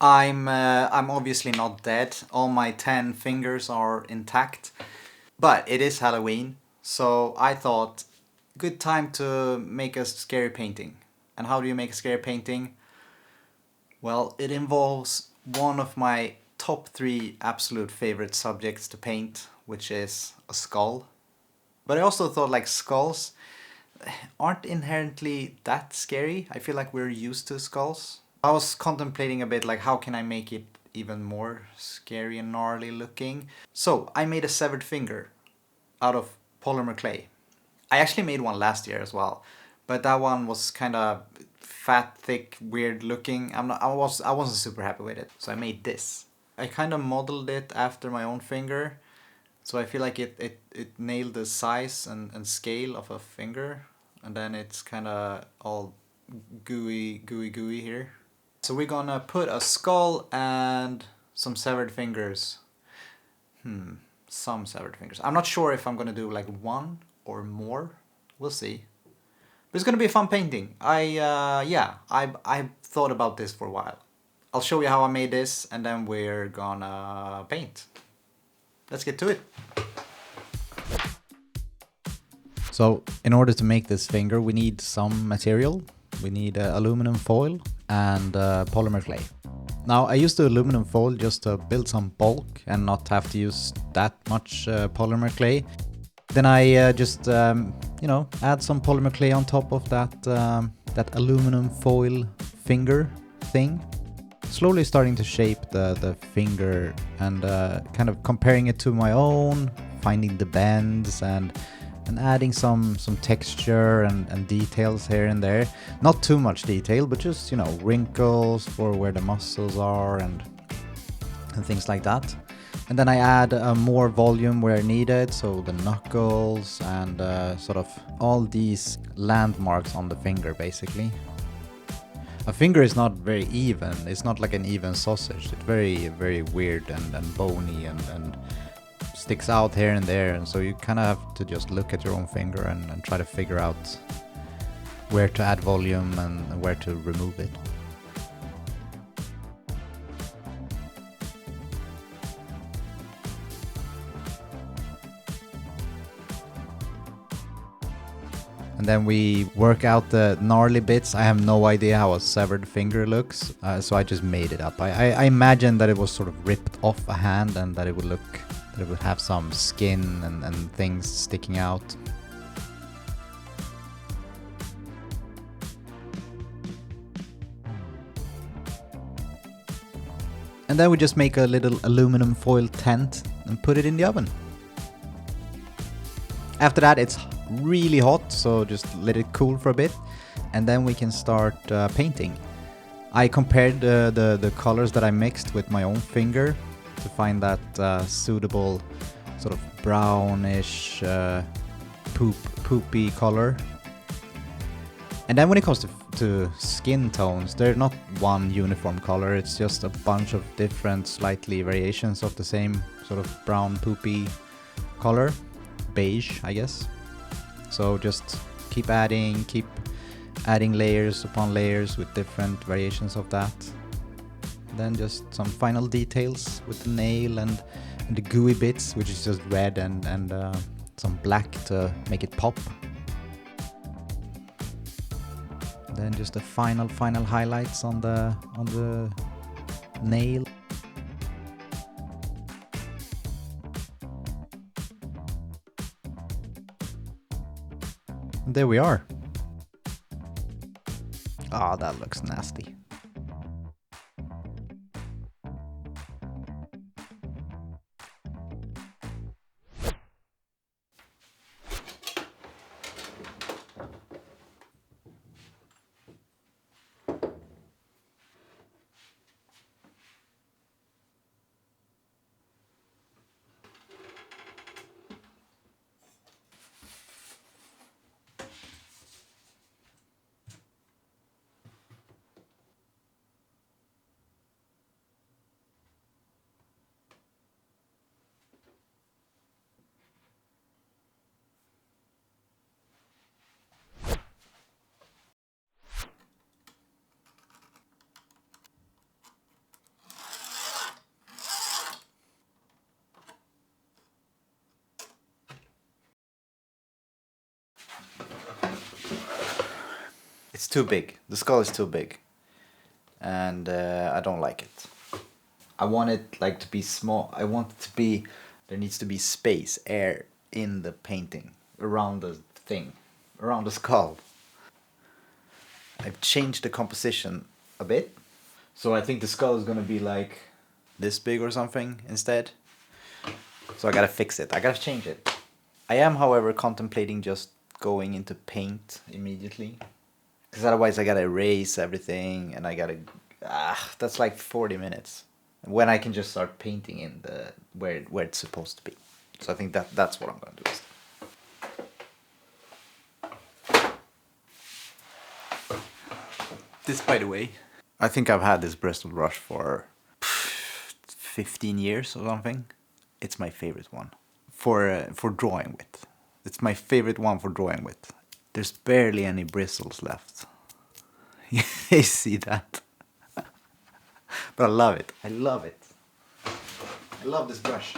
I'm obviously not dead. All my 10 fingers are intact. But it is Halloween, so I thought good time to make a scary painting. And how do you make a scary painting? Well, it involves one of my top 3 absolute favorite subjects to paint, which is a skull. But I also thought like skulls aren't inherently that scary. I feel like we're used to skulls. I was contemplating a bit like how can I make it even more scary and gnarly looking. So I made a severed finger out of polymer clay. I actually made one last year as well, but that one was kind of fat, thick, weird looking. I wasn't super happy with it, so I made this. I kind of modeled it after my own finger, so I feel like it nailed the size and scale of a finger, and then it's kind of all gooey here. So we're gonna put a skull and some severed fingers. Some severed fingers. I'm not sure if I'm gonna do like one or more. We'll see. But it's gonna be a fun painting. I thought about this for a while. I'll show you how I made this and then we're gonna paint. Let's get to it. So in order to make this finger we need some material. We need aluminum foil and polymer clay. Now I used the aluminum foil just to build some bulk and not have to use that much polymer clay. Then I just add some polymer clay on top of that aluminum foil finger thing. Slowly starting to shape the finger and kind of comparing it to my own, finding the bends and adding some texture and details here and there. Not too much detail, but just, wrinkles for where the muscles are and things like that. And then I add more volume where needed, so the knuckles and sort of all these landmarks on the finger, basically. A finger is not very even. It's not like an even sausage. It's very, very weird and bony and sticks out here and there, and so you kind of have to just look at your own finger and try to figure out where to add volume and where to remove it. And then we work out the gnarly bits. I have no idea how a severed finger looks, so I just made it up. I imagined that it was sort of ripped off a hand and that it would have some skin and things sticking out. And then we just make a little aluminum foil tent and put it in the oven. After that it's really hot, so just let it cool for a bit and then we can start painting. I compared the colors that I mixed with my own finger to find that suitable sort of brownish poopy color. And then when it comes to skin tones, they're not one uniform color, it's just a bunch of different slightly variations of the same sort of brown poopy color. Beige, I guess. So just keep adding layers upon layers with different variations of that. Then just some final details with the nail and the gooey bits, which is just red and some black to make it pop. Then just the final highlights on the nail. And there we are. Ah, that looks nasty. too big. The skull is too big. And I don't like it. I want it like to be small. I want it to be, there needs to be space, air in the painting, around the thing, around the skull. I've changed the composition a bit. So I think the skull is gonna be like this big or something instead. So I gotta fix it, I gotta change it. I am, however, contemplating just going into paint immediately. Because otherwise I gotta erase everything and I gotta, that's like 40 minutes. When I can just start painting in the where it's supposed to be. So I think that's what I'm gonna do instead. This, by the way, I think I've had this Bristol brush for 15 years or something. It's my favorite one for drawing with. It's my favorite one for drawing with. There's barely any bristles left. You see that? But I love it. I love it. I love this brush.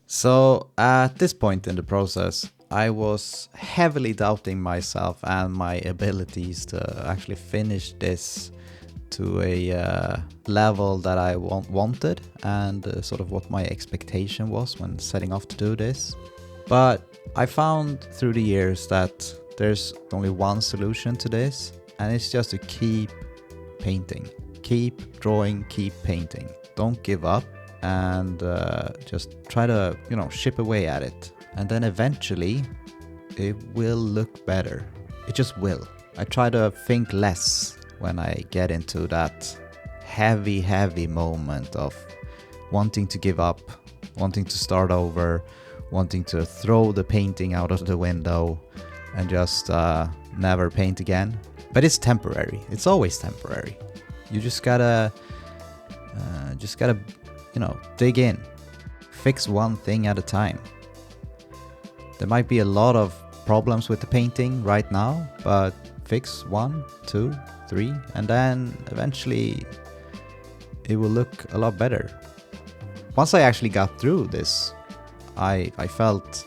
So at this point in the process, I was heavily doubting myself and my abilities to actually finish this to a level that I wanted and sort of what my expectation was when setting off to do this. But I found through the years that there's only one solution to this, and it's just to keep painting, keep drawing, keep painting. Don't give up. And just try to, chip away at it. And then eventually it will look better. It just will. I try to think less when I get into that heavy moment of wanting to give up, wanting to start over, wanting to throw the painting out of the window and just never paint again. But it's temporary. It's always temporary. You just gotta dig in, fix one thing at a time. There might be a lot of problems with the painting right now, but fix 1, 2, 3, and then eventually it will look a lot better. once I actually got through this, I felt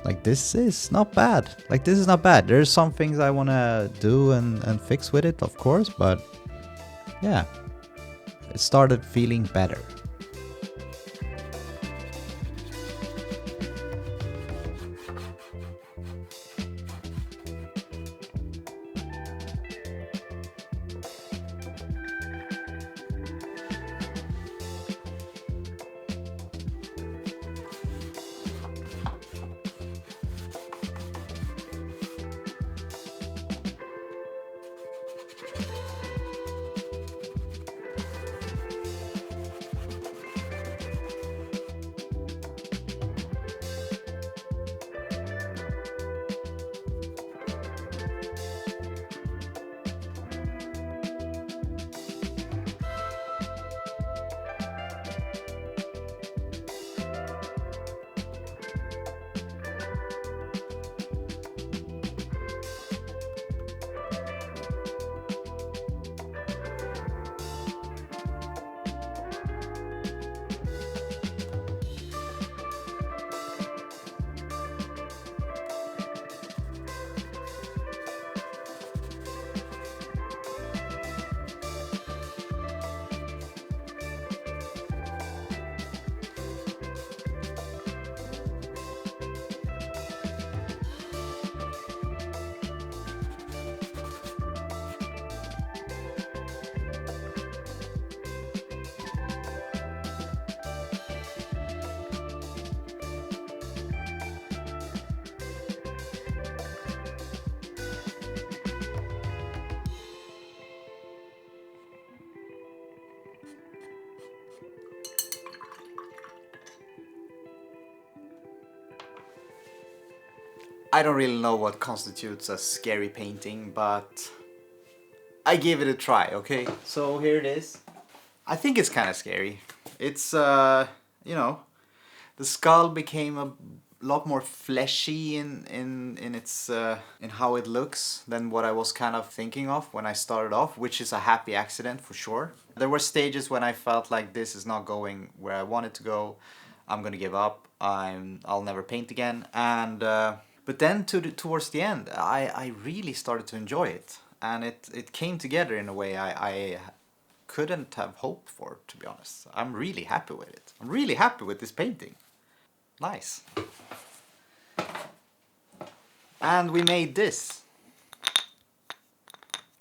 like this is not bad. Like this is not bad. There's some things I want to do and fix with it, of course, but yeah, it started feeling better. I don't really know what constitutes a scary painting, but I gave it a try, okay? So here it is. I think it's kind of scary. It's, you know, the skull became a lot more fleshy in its in how it looks than what I was kind of thinking of when I started off, which is a happy accident for sure. There were stages when I felt like this is not going where I want it to go. I'm gonna give up. I'll never paint again. And but then towards the end, I really started to enjoy it, and it came together in a way I couldn't have hoped for, to be honest. I'm really happy with it. I'm really happy with this painting. Nice. And we made this.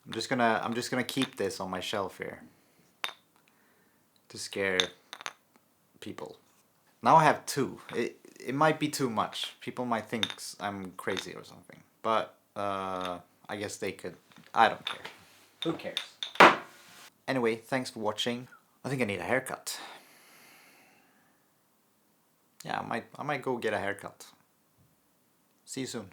I'm just gonna keep this on my shelf here to scare people. Now I have two. It might be too much. People might think I'm crazy or something. But I guess they could. I don't care. Who cares? Anyway, thanks for watching. I think I need a haircut. Yeah, I might go get a haircut. See you soon.